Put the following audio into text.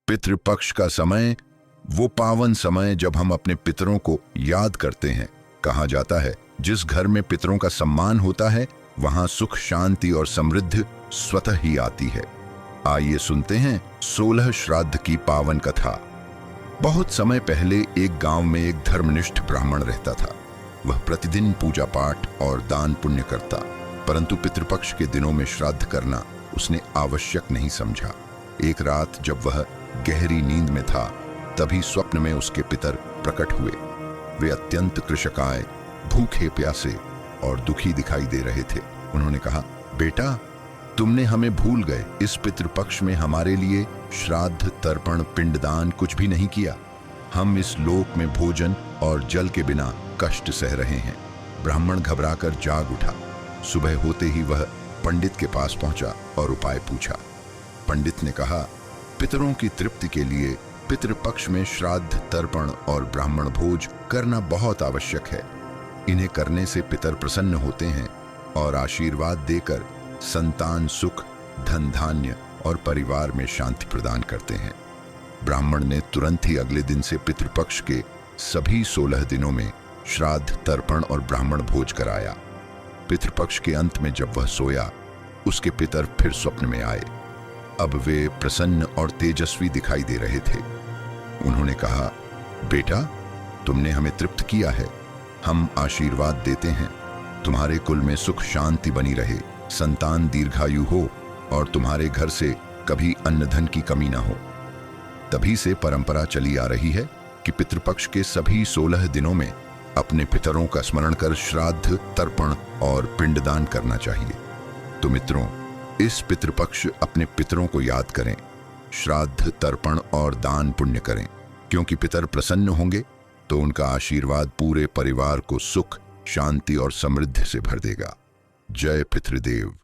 पितृपक्ष का समय वो पावन समय जब हम अपने पितरों को याद करते हैं। कहा जाता है जिस घर में पितरों का सम्मान होता है वहां सुख, शांति और समृद्धि स्वतः ही आती है। आइए सुनते हैं 16 श्राद्ध की पावन कथा। बहुत समय पहले एक गांव में एक धर्मनिष्ठ ब्राह्मण रहता था। वह प्रतिदिन पूजा पाठ और दान पुण्य करता, परंतु पितृपक्ष के दिनों में श्राद्ध करना उसने आवश्यक नहीं समझा। एक रात जब वह गहरी नींद में था, तभी स्वप्न में उसके पितर प्रकट हुए। वे अत्यंत कृशकाय, भूखे प्यासे और दुखी दिखाई दे रहे थे। उन्होंने कहा, बेटा, तुमने हमें भूल गए। इस पितृपक्ष में हमारे लिए श्राद्ध, तर्पण, पिंडदान कुछ भी नहीं किया। हम इस लोक में भोजन और जल के बिना कष्ट सह रहे हैं। ब्राह्मण घबराकर जाग उठा। सुबह होते ही वह पंडित के पास पहुंचा और उपाय पूछा। पंडित ने कहा, पितरों की तृप्ति के लिए पितृपक्ष में श्राद्ध, तर्पण और ब्राह्मण भोज करना बहुत आवश्यक है। इन्हें करने से पितर प्रसन्न होते हैं और आशीर्वाद देकर संतान सुख, धन धान्य और परिवार में शांति प्रदान करते हैं। ब्राह्मण ने तुरंत ही अगले दिन से पितृपक्ष के सभी 16 दिनों में श्राद्ध, तर्पण और ब्राह्मण भोज कराया। पितृपक्ष के अंत में जब वह सोया, उसके पितर फिर स्वप्न में आए। अब वे प्रसन्न और तेजस्वी दिखाई दे रहे थे। उन्होंने कहा, बेटा, तुमने हमें तृप्त किया है। हम आशीर्वाद देते हैं, तुम्हारे कुल में सुख शांति बनी रहे, संतान दीर्घायु हो और तुम्हारे घर से कभी अन्न धन की कमी ना हो। तभी से परंपरा चली आ रही है कि पितृपक्ष के सभी 16 दिनों में अपने पितरों का स्मरण कर श्राद्ध, तर्पण और पिंडदान करना चाहिए। तो मित्रों, इस पितृपक्ष अपने पितरों को याद करें, श्राद्ध, तर्पण और दान पुण्य करें, क्योंकि पितर प्रसन्न होंगे तो उनका आशीर्वाद पूरे परिवार को सुख, शांति और समृद्धि से भर देगा। जय पितृदेव।